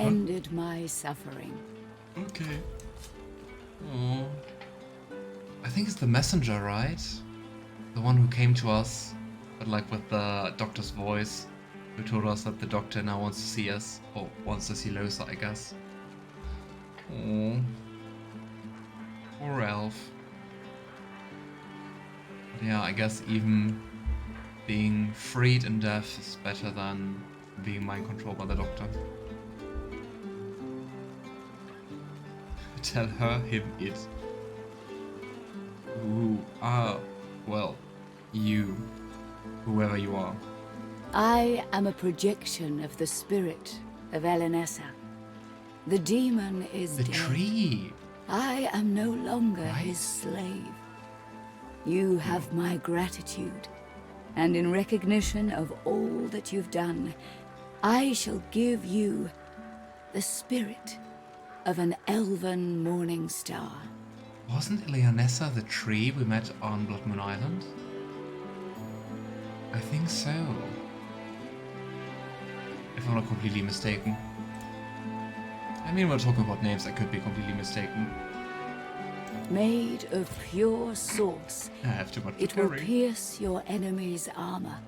ended my suffering. Okay. Oh. I think it's the messenger, right? The one who came to us, but like with the doctor's voice, who told us that the doctor now wants to see us, or wants to see Lohse, I guess. Oh. Poor elf. But yeah, I guess even being freed in death is better than being mind controlled by the doctor. Tell her, him, it. Who are, well, you, whoever you are. I am a projection of the spirit of Elenessa. The demon is The dead. tree! I am no longer Right. his slave. You have my gratitude, and in recognition of all that you've done, I shall give you the spirit of an elven morning star. Wasn't Ilianessa the tree we met on Blood Moon Island? I think so. If I'm not completely mistaken. I mean, we're talking about names, I could be completely mistaken. Made of pure source, I have too much to it will carry. pierce your enemy's armor.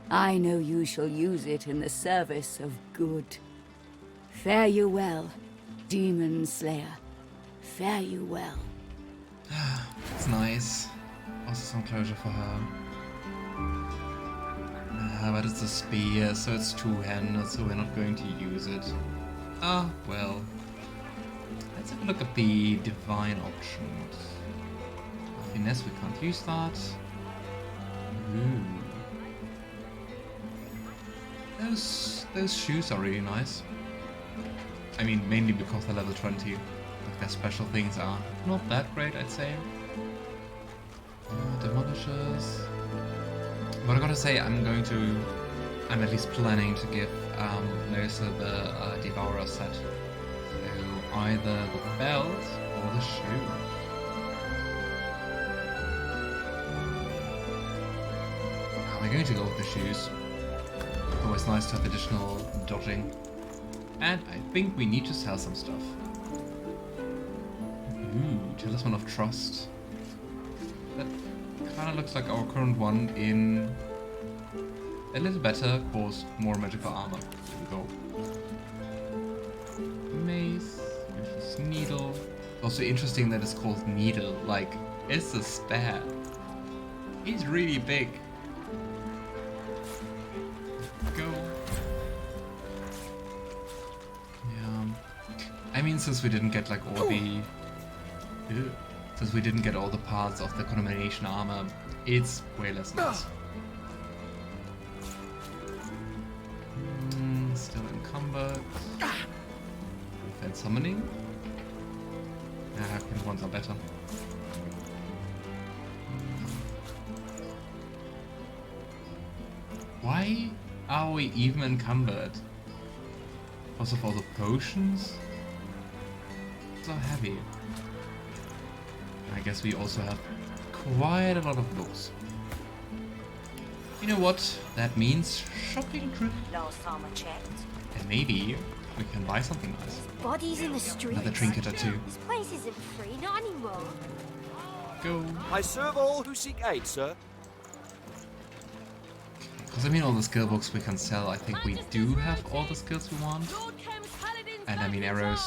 I know you shall use it in the service of good. Fare you well, Demon Slayer. Fare you well. It's nice. Also some closure for her. But it's a spear, so it's two-handed, so we're not going to use it. Ah, well. Let's have a look at the divine options. Finesse, we can't use that. Ooh. Those shoes are really nice. I mean, mainly because they're level 20. Like, their special things are not that great, I'd say. Demolishes. But I gotta say, I'm at least planning to give Lohse the Devourer set. So either the belt or the shoe. We're going to go with the shoes. Always nice to have additional dodging. And I think we need to sell some stuff. Ooh, Talisman of Trust. That kind of looks like our current one in a little better, of course, more magical armor. Here we go. Mace, useless needle. Also interesting that it's called needle, like, it's a stab. He's really big. Go. Yeah. I mean, since we didn't get like all the... Since we didn't get all the parts of the Contamination armor, it's way less nice. Still encumbered. Defense summoning. Current ones are better. Why are we even encumbered? Because of all the potions? So heavy. I guess we also have quite a lot of books. You know what? That means shopping trip. Last time I checked. And maybe we can buy something nice. Bodies in the streets. Another trinket or two. This place isn't free, not anymore. Go. I serve all who seek aid, sir. Because I mean, all the skill books we can sell, I think we do have all the skills we want. And I mean, arrows.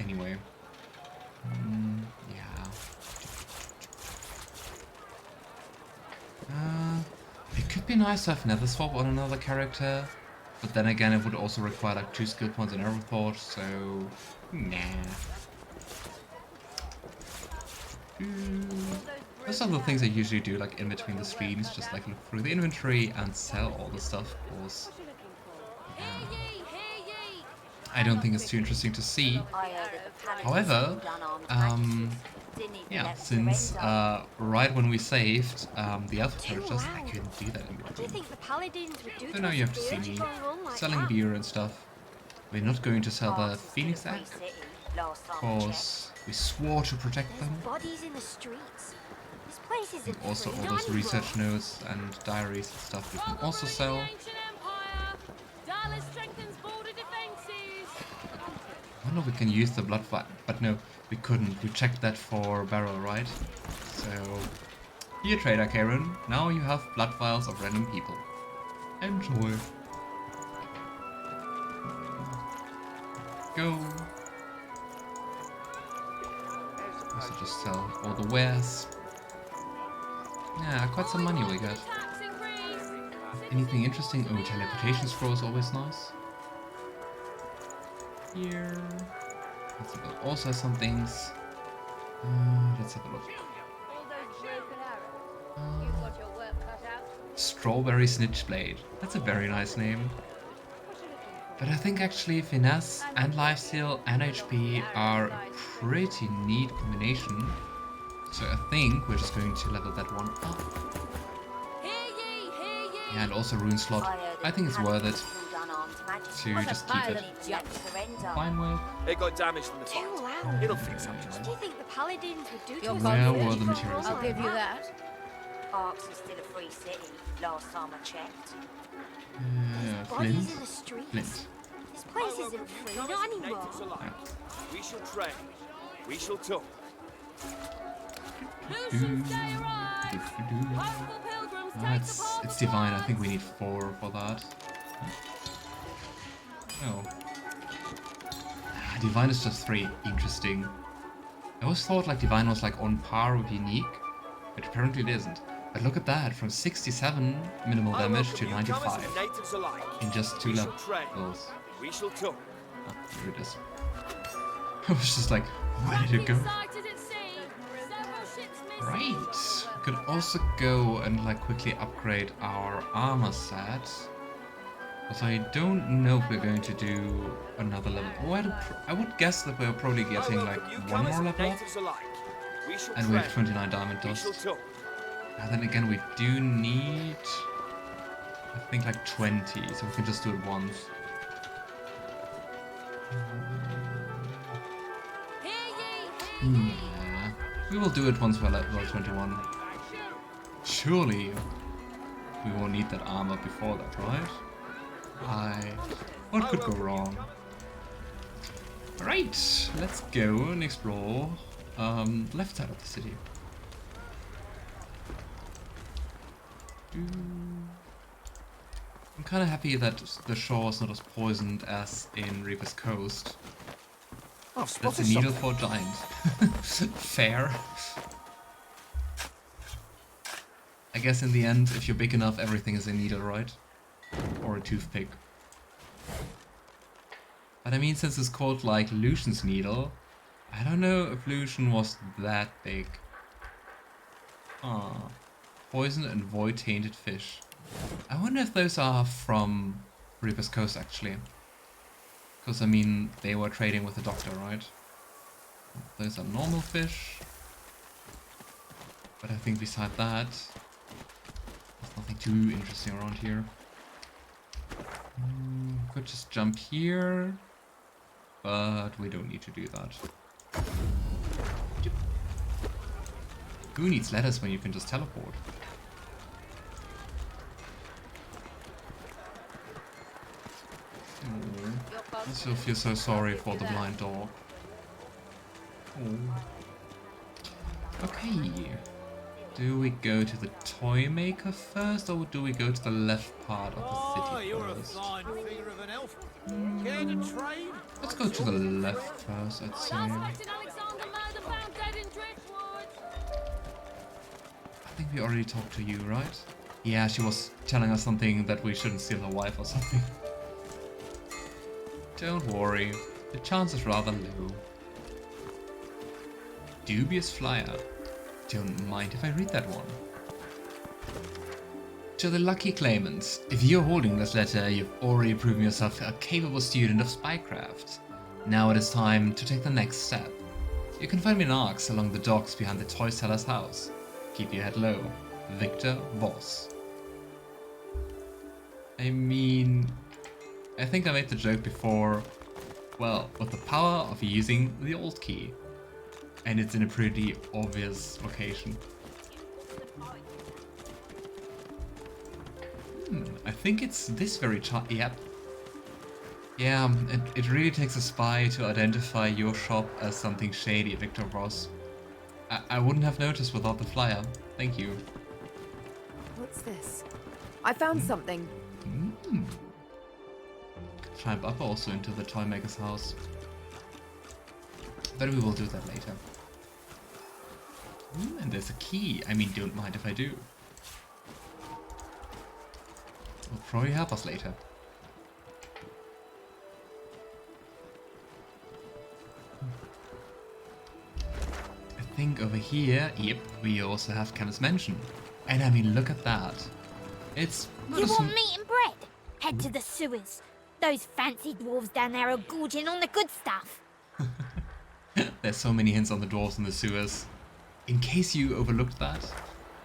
Anyway. Yeah. It could be nice to have nether swap on another character, but then again it would also require like 2 skill points in arrow thought, so nah. Those are the things I usually do, like in between the streams, just like look through the inventory and sell all the stuff, of course. I don't think it's too interesting to see. However, yeah, since right when we saved the alpha characters, I couldn't do that in Do you between. think the paladins would do So now you have to see me selling beer and stuff. We're not going to sell the Phoenix Egg, because we swore to protect them. Bodies in the streets. This place And isn't also free, all not those anymore. research notes and diaries and stuff we can also sell. don't know if we can use the blood vial, but no, we couldn't. We checked that for barrel, right? So, here, Trader Karen. Now you have blood vials of random people. Enjoy. Go. Also just sell all the wares. Yeah, quite some money we got. Anything interesting? Oh, teleportation scroll is always nice. Here. Let's have a look. Also some things. Let's have a look. Strawberry Snitchblade. That's a very nice name. But I think actually finesse and lifesteal and HP are a pretty neat combination. So I think we're just going to level that one up. Yeah, and also rune slot. I think it's worth it to just keep it. Fine with. It got damaged from the Too fight. loud. It'll fix up. What do you think the paladins would do to us? Where were the materials? I'll give you that. Arks is still a free city, last time I checked. Bodies Flint. in the streets. Flint. This place isn't free, not anymore. Natives alike. We shall trade. We shall talk. It's divine. I think we need 4 for that. Oh. Divine is just 3. Interesting. I always thought like divine was like on par with unique, but apparently it isn't. But look at that, from 67 minimal damage to 95 Natives alike. in just 2 We shall trade. levels. We shall talk. Ah, here it is. I was just like, where did it go? Right. We could also go and like quickly upgrade our armor set. Because I don't know if we're going to do another level. Oh, I would guess that we're probably getting like one more level up. Natives alike. We shall And we have trade. 29 diamond We shall dust. talk. And then again, we do need, I think, like 20, so we can just do it once. Yeah, we will do it once we're level 21. Surely, we won't need that armor before that, right? What could go wrong? Right, let's go and explore left side of the city. I'm kind of happy that the shore is not as poisoned as in Reaper's Coast. That's a needle for a giant. Fair. I guess in the end, if you're big enough, everything is a needle, right? Or a toothpick. But I mean, since it's called like Lucian's Needle, I don't know if Lucian was that big. Ah. Poison and void tainted fish. I wonder if those are from Reaper's Coast actually. Because I mean, they were trading with the doctor, right? Those are normal fish. But I think beside that, there's nothing too interesting around here. Could just jump here. But we don't need to do that. Who needs letters when you can just teleport? I still feel so sorry for the blind dog. Okay. Do we go to the toy maker first, or do we go to the left part of the city first? Fine figure of an elf. Care to trade? Let's go to the left first, I'd say. I think we already talked to you, right? Yeah, she was telling us something that we shouldn't steal her wife or something. Don't worry, the chance is rather low. Dubious flyer. Don't mind if I read that one. To the lucky claimants, if you're holding this letter, you've already proven yourself a capable student of spycraft. Now it is time to take the next step. You can find me in Arks along the docks behind the toy seller's house. Keep your head low. Victor Voss. I mean, I think I made the joke before. Well, with the power of using the old key. And it's in a pretty obvious location. I think it's this very chart. Yep. Yeah, it really takes a spy to identify your shop as something shady, Victor Ross. I wouldn't have noticed without the flyer. Thank you. What's this? I found something. Mm. Climb up also into the toy maker's house. But we will do that later. And there's a key. I mean, don't mind if I do. Will probably help us later. I think over here, yep, we also have Chemist Mansion. And I mean, look at that. It's not You a want meat and bread? Head to the sewers. Those fancy dwarves down there are gorging on the good stuff. There's so many hints on the dwarves in the sewers. In case you overlooked that,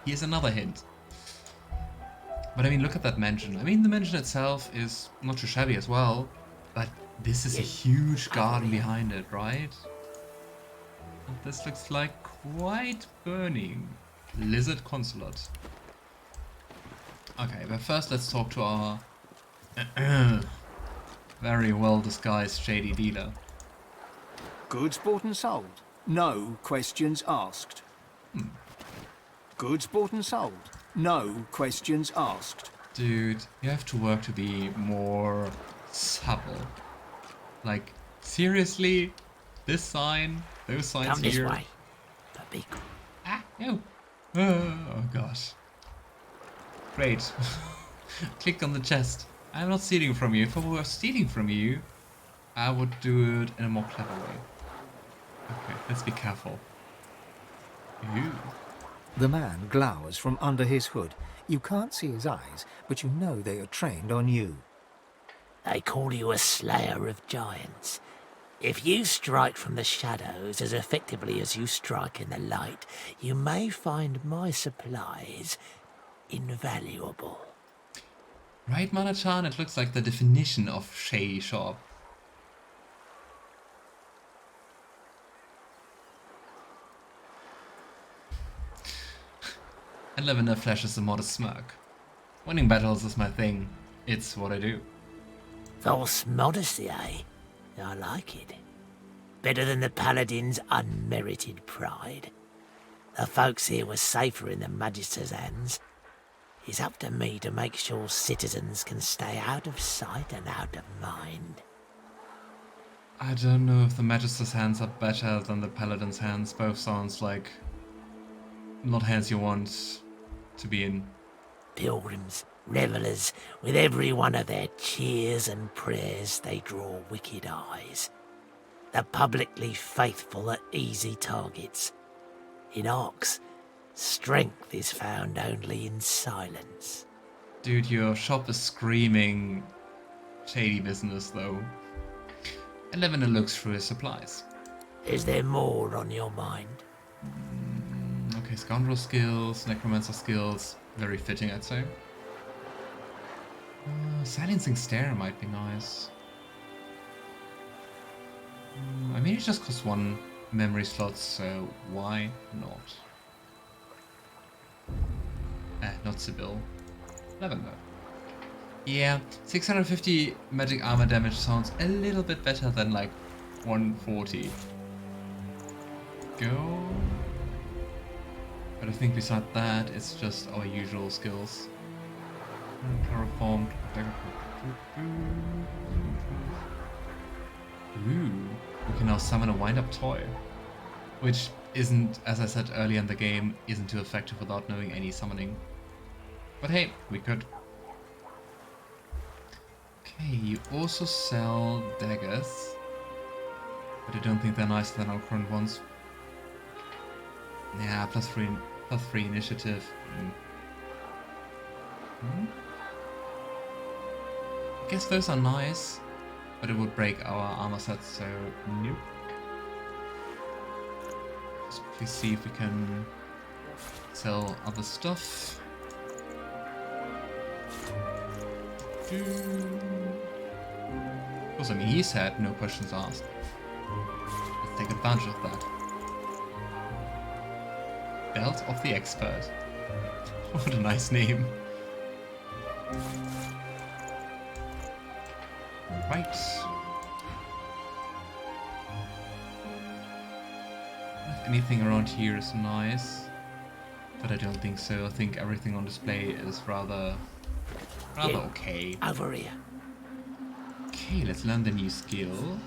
here's another hint. But I mean, look at that mansion. I mean, the mansion itself is not too shabby as well, but this is a huge garden behind it, right? And this looks like quite burning. Lizard Consulate. Okay, but first let's talk to our very well disguised shady dealer. Goods bought and sold. No questions asked. Goods bought and sold. No questions asked. Dude, you have to work to be more supple. Like, seriously? This sign? Those signs Come this here? way. But be quick. Ah, no. Oh, gosh. Great. Click on the chest. I'm not stealing from you. If I were stealing from you, I would do it in a more clever way. Okay, let's be careful. Ooh. The man glowers from under his hood. You can't see his eyes, but you know they are trained on you. They call you a slayer of giants. If you strike from the shadows as effectively as you strike in the light, you may find my supplies invaluable. Right, Mana-chan? It looks like the definition of shady shop. And Lavender flashes a modest smirk. Winning battles is my thing. It's what I do. False modesty, eh? I like it. Better than the paladin's unmerited pride. The folks here were safer in the Magister's hands. It's up to me to make sure citizens can stay out of sight and out of mind. I don't know if the Magister's hands are better than the Paladin's hands. Both sounds like not hands you want to be in. Pilgrims, revellers, with every one of their cheers and prayers they draw wicked eyes. The publicly faithful are easy targets. In Arx, strength is found only in silence. Dude, your shop is screaming shady business though. And Lavender looks through his supplies. Is there more on your mind? Okay, scoundrel skills, necromancer skills, very fitting I'd say. Silencing stare might be nice. I mean, it just costs 1 memory slot, so why not? Not Sebille. Lavender. Yeah, 650 magic armor damage sounds a little bit better than like 140. Go. But I think beside that, it's just our usual skills. Chloroform. Ooh, we can now summon a wind-up toy. Which isn't, as I said earlier in the game, isn't too effective without knowing any summoning. But hey, we could. Okay, you also sell daggers. But I don't think they're nicer than our current ones. Yeah, plus 3 initiative. I guess those are nice, but it would break our armor set, so nope. Let's quickly see if we can sell other stuff. Of course, I mean, he said no questions asked. Let's take advantage of that. Belt of the Expert. What a nice name. Right. If anything around here is nice, but I don't think so. I think everything on display is rather Yeah. okay. Over here. Okay, let's learn the new skill.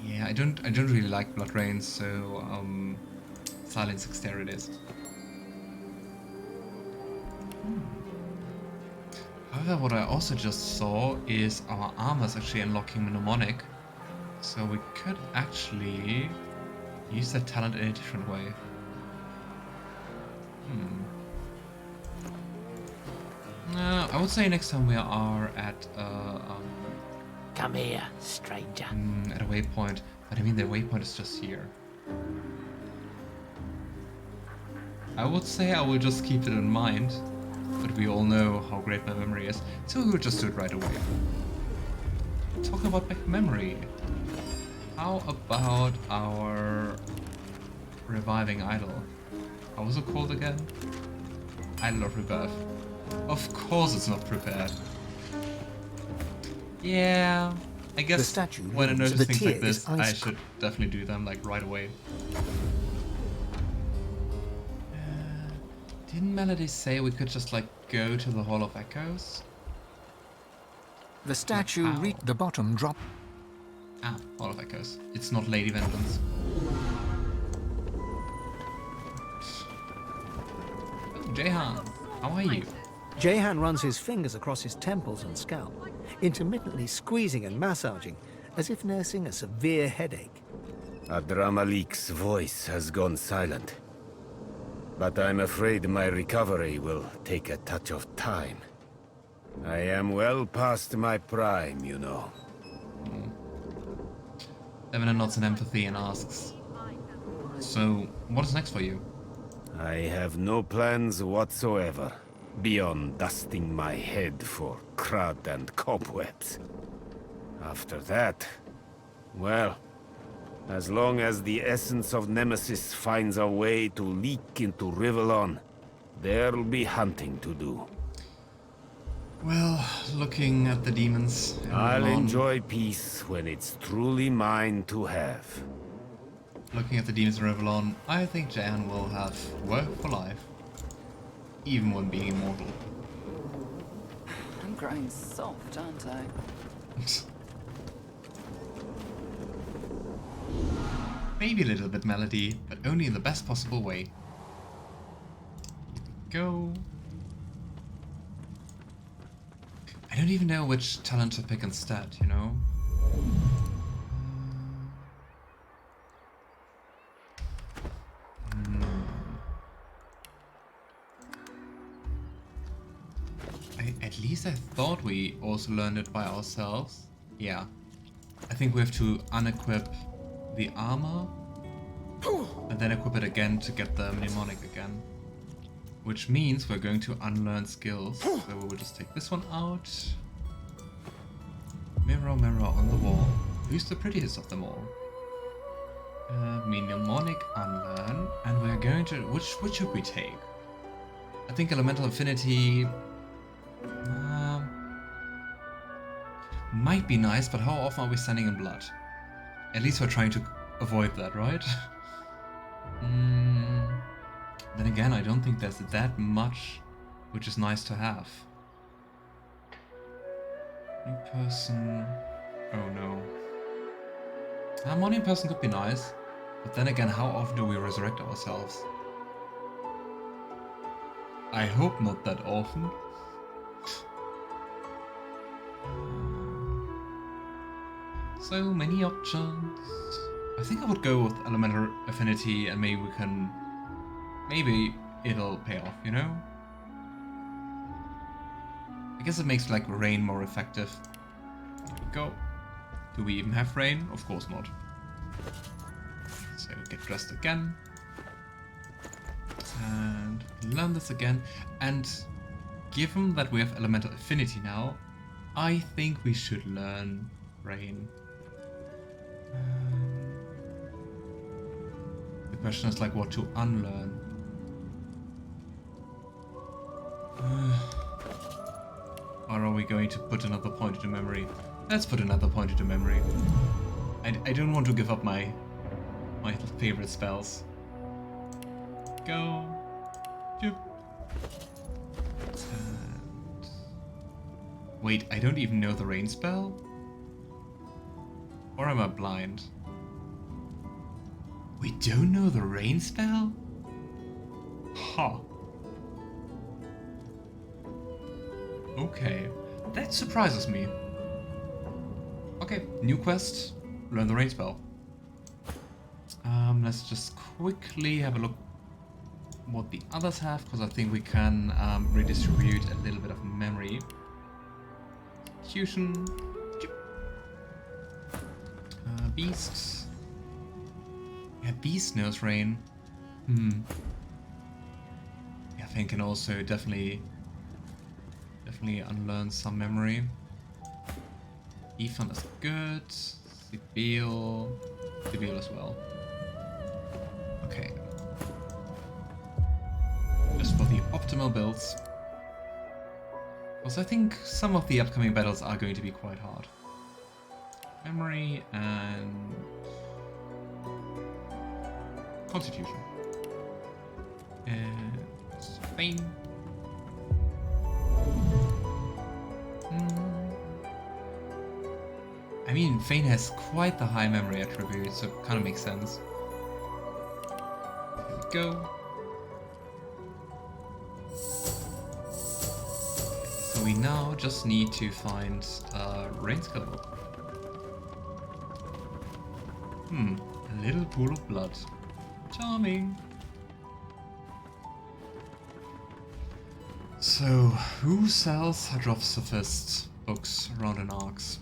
Yeah, I don't really like blood rains, so silence exterior it is. However, what I also just saw is our armor is actually unlocking mnemonic, so we could actually use that talent in a different way. I would say next time we are at Come here, stranger. at a waypoint, but I mean the waypoint is just here. I would say I will just keep it in mind, but we all know how great my memory is, so we will just do it right away. Talking about back memory, how about our reviving idol? How was it called again? Idol of Rebirth. Of course it's not prepared. Yeah, I guess The statue when I moves, notice the things tear like this, is I ice should definitely do them like right away. Didn't Melody say we could just like go to the Hall of Echoes? The statue How? reached the bottom drop. Ah, Hall of Echoes. It's not Lady Vengeance. Oh, Jehan, how are you? Jehan runs his fingers across his temples and scalp, intermittently squeezing and massaging, as if nursing a severe headache. Adramalik's voice has gone silent. But I'm afraid my recovery will take a touch of time. I am well past my prime, you know. Lavender nods in empathy and asks, so, what is next for you? I have no plans whatsoever, beyond dusting my head for crud and cobwebs. After that, well, as long as the essence of Nemesis finds a way to leak into Rivellon, there'll be hunting to do. Well, looking at the demons. in I'll Rivellon- enjoy peace when it's truly mine to have. Looking at the demons in Rivellon, I think Jan will have work for life, even when being immortal. I'm growing soft, aren't I? Maybe a little bit Melody, but only in the best possible way. Go. I don't even know which talent to pick instead, you know? At least I thought we also learned it by ourselves. Yeah. I think we have to unequip the armor and then equip it again to get the mnemonic again. Which means we're going to unlearn skills. So we will just take this one out. Mirror, mirror on the wall. Who's the prettiest of them all? Mnemonic unlearn. And we're going to... Which should we take? I think Elemental Affinity... might be nice, but how often are we standing in blood? At least we're trying to avoid that, right? Then again, I don't think there's that much which is nice to have. New person... Oh no. One new person could be nice, but then again, how often do we resurrect ourselves? I hope not that often. So many options. I think I would go with Elemental Affinity and maybe we can... Maybe it'll pay off, you know? I guess it makes like rain more effective. There we go. Do we even have rain? Of course not. So get dressed again. And learn this again. And given that we have Elemental Affinity now, I think we should learn rain. The question is like what to unlearn. Or are we going to put another point into memory? Let's put another point into memory. I don't want to give up my favorite spells. Go. Jump. And... Wait, I don't even know the rain spell? Or am I blind? We don't know the rain spell? Huh. Okay, that surprises me. Okay, new quest, learn the rain spell. Let's just quickly have a look what the others have, because I think we can redistribute a little bit of memory. Execution. Beasts. Yeah, Beast knows rain. Yeah, Fane can also definitely unlearn some memory. Ifan is good. Sebille as well. Okay. Just for the optimal builds. Because I think some of the upcoming battles are going to be quite hard. Memory and Constitution. And Fane. I mean, Fane has quite the high memory attribute, so it kind of makes sense. Here we go. So we now just need to find rain skill. A little pool of blood. Charming. So, who sells Hydrosophist books around in Arcs?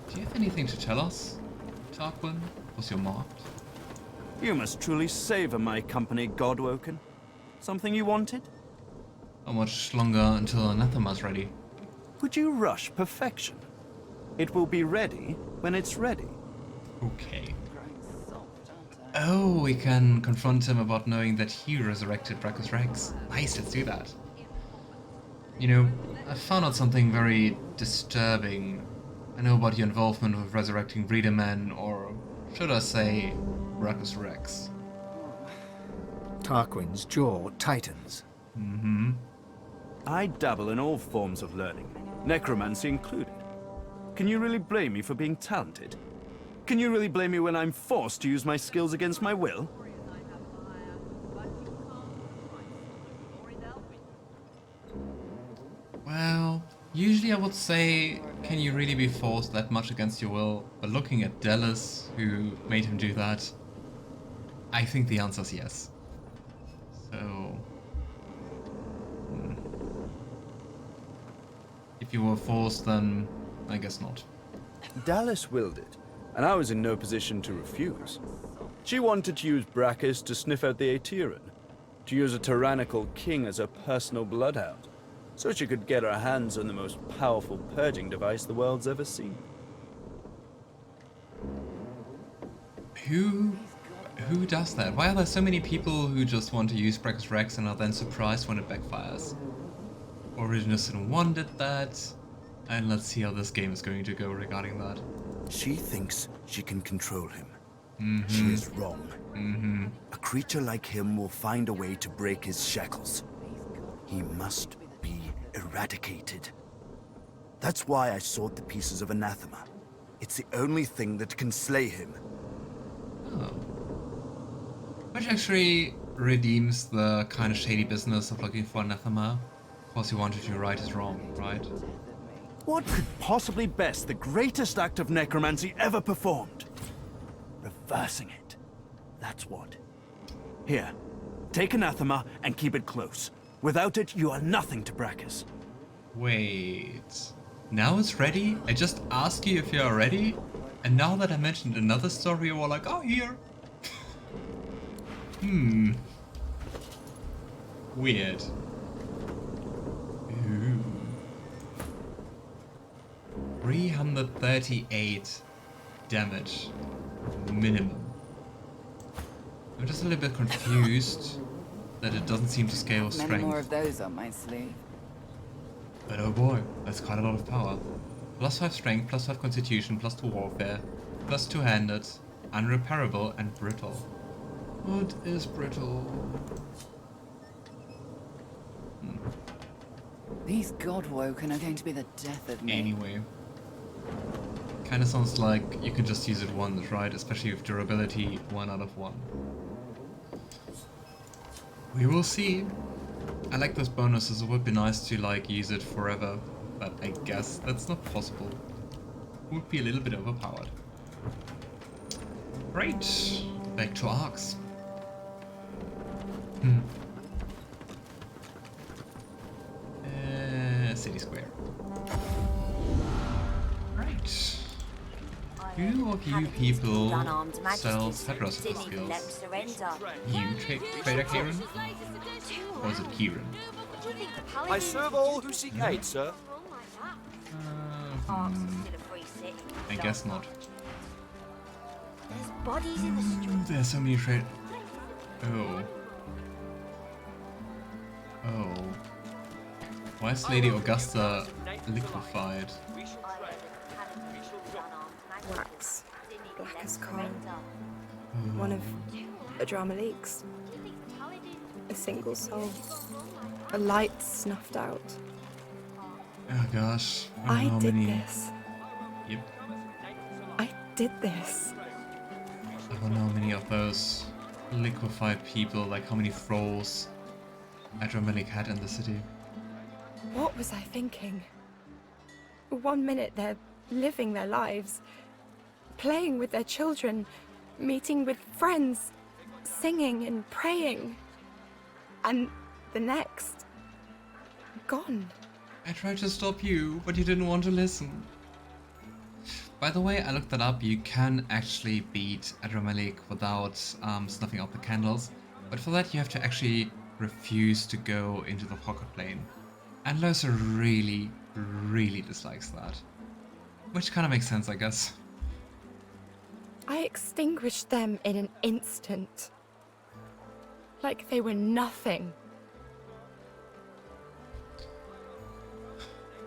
Do you have anything to tell us, Tarquin? Was your marked? You must truly savor my company, Godwoken. Something you wanted? How much longer until Anathema's ready? Would you rush perfection? It will be ready when it's ready. Okay. Oh, we can confront him about knowing that he resurrected Brachus Rex. Nice, let's do that. You know, I found out something very disturbing. I know about your involvement with resurrecting Breeder Men, or should I say, Brachus Rex. Tarquin's jaw tightens. I dabble in all forms of learning, necromancy included. Can you really blame me for being talented? Can you really blame me when I'm forced to use my skills against my will? Well, usually I would say, can you really be forced that much against your will? But looking at Dallas, who made him do that, I think the answer is yes. So... if you were forced, then I guess not. Dallas willed it, and I was in no position to refuse. She wanted to use Brachus to sniff out the Aeteran, to use a tyrannical king as a personal bloodhound, so she could get her hands on the most powerful purging device the world's ever seen. Who does that? Why are there so many people who just want to use Brachus Rex and are then surprised when it backfires? Original Sin 1 did that, and let's see how this game is going to go regarding that. She thinks she can control him. She is wrong. A creature like him will find a way to break his shackles. He must be eradicated. That's why I sought the pieces of Anathema. It's the only thing that can slay him. Oh. Which actually redeems the kind of shady business of looking for Anathema. Of course you wanted to right is wrong, right? What could possibly best the greatest act of necromancy ever performed? Reversing it. That's what. Here, take Anathema and keep it close. Without it, you are nothing to Brachus. Wait. Now it's ready? I just asked you if you are ready? And now that I mentioned another story, you were like, oh, here. Weird. Ooh. 338 damage. Minimum. I'm just a little bit confused. that it doesn't seem to scale with Many strength. more of those on my sleeve. But oh boy, that's quite a lot of power. +5 strength, +5 constitution, +2 warfare, +2 handed, unrepairable, and brittle. What is brittle? These godwoken are going to be the death of me. Anyway. Kinda sounds like you can just use it once, right? Especially with durability 1 out of 1. We will see. I like those bonuses. It would be nice to like use it forever, but I guess that's not possible. Would be a little bit overpowered. Great. Back to arcs. City square. Right. Who of you people sells headrest skills? You, Trader Kieran? Or is it Kieran? I serve all who seek aid, sir. I guess not. There's bodies in the street. There's so many trade. Oh. Oh. Why is Lady Augusta liquefied? Wax. Black as coal. One of Adramaleek's. A single soul. A light snuffed out. Oh gosh. I don't know I how did many. this. Yep. I did this. I don't know how many of those liquefied people, like how many thralls Adramaleek had in the city. What was I thinking? 1 minute they're living their lives, playing with their children, meeting with friends, singing and praying. And the next, gone. I tried to stop you, but you didn't want to listen. By the way, I looked that up. You can actually beat Adramaleek without snuffing out the candles, but for that you have to actually refuse to go into the pocket plane. And Lohse really, really dislikes that. Which kind of makes sense, I guess. I extinguished them in an instant. Like they were nothing.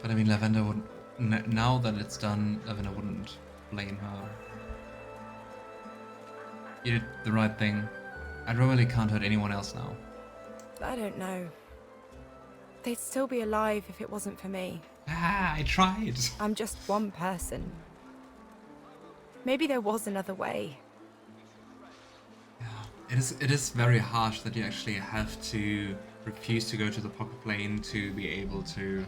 But I mean, Lavender wouldn't... Now that it's done, Lavender wouldn't blame her. You did the right thing. Adramaleek can't hurt anyone else now. I don't know. They'd still be alive if it wasn't for me. Ah, I tried. I'm just one person. Maybe there was another way. It is very harsh that you actually have to refuse to go to the pocket plane to be able to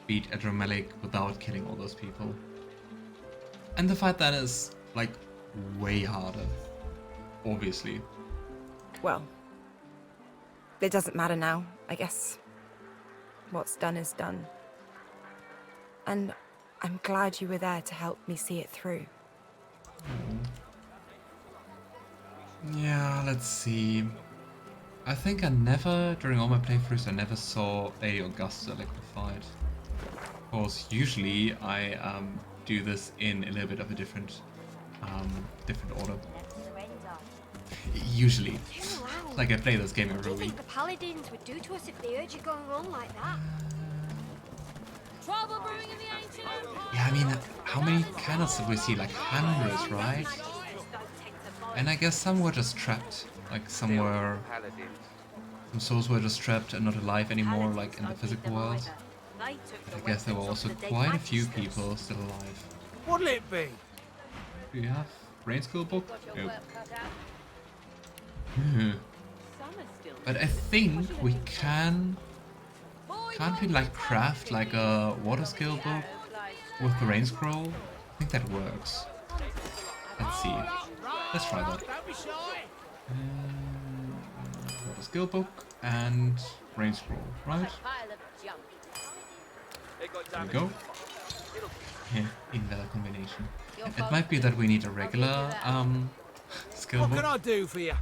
beat Adramaleek without killing all those people. And the fight then is, like, way harder. Obviously. Well, it doesn't matter now, I guess. What's done is done. And I'm glad you were there to help me see it through. Yeah, let's see. I think during all my playthroughs, I never saw Lady Augusta liquefied. Of course, usually I do this in a little bit of a different order. Usually. Like I play this game every What do you week. think the paladins would do to us if they heard you going wrong like that? Trouble brewing in the ancient empire. Yeah, I mean, how many candles did we see? Like hundreds, right? And I guess some were just trapped. Like some souls were just trapped and not alive anymore, like in the physical world. But I guess there were also quite a few people still alive. What'll it be? Do you have brain skill book? Nope. But I think we can't we like craft like a water skill book with the rain scroll? I think that works. Let's see. Let's try that. Water skill book and rain scroll, right? There we go. Yeah, invalid combination. It might be that we need a regular skill What book can I do for you?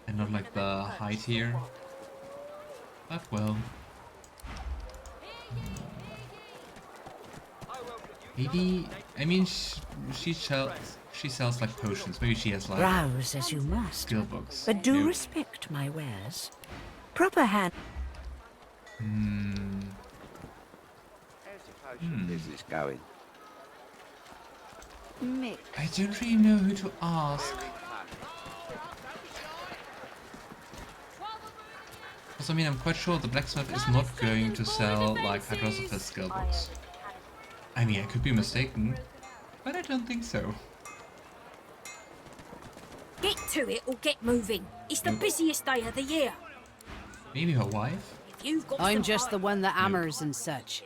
and not like the high tier. But well. Maybe, I mean, she she sells like potions. Maybe she has like Browse as you must, skill books. but do Nope. respect my wares. Proper hand. Business going. Mick. I don't really know who to ask. Because I mean, I'm quite sure the blacksmith is not going to sell like hydrosophist skill books. I mean, I could be mistaken, but I don't think so. Get to it or get moving. It's the busiest day of the year. Maybe her wife? If you've got I'm some just the one that hammers and such.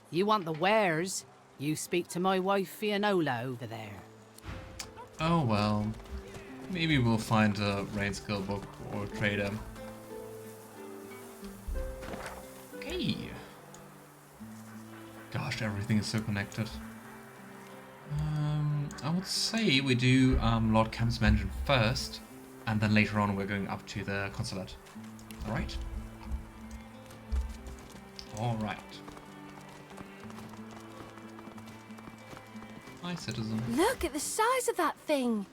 You want the wares? You speak to my wife Fiona over there. Oh well. Maybe we'll find a rain skill book or trader. Okay. Gosh, everything is so connected. I would say we do Lord Camp's mansion first, and then later on we're going up to the consulate. Alright? Alright. Hi, citizen. Look at the size of that thing.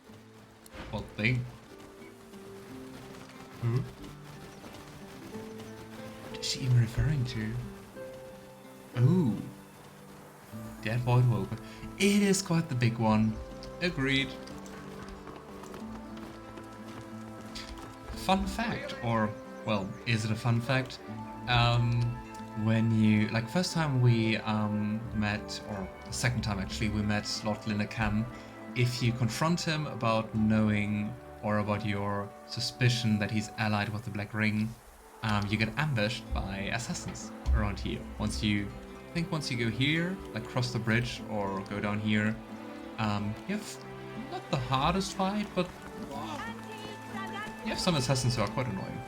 What thing? Who? What is she even referring to? Ooh. Dead Bard Lohse. It is quite the big one. Agreed. Fun fact, or, well, is it a fun fact? When you, like, first time we met, or the second time actually, we met Lord Cam, if you confront him about knowing or about your suspicion that he's allied with the Black Ring, you get ambushed by assassins around here. Once you go here, like cross the bridge or go down here, you have not the hardest fight, but you have some assassins who are quite annoying.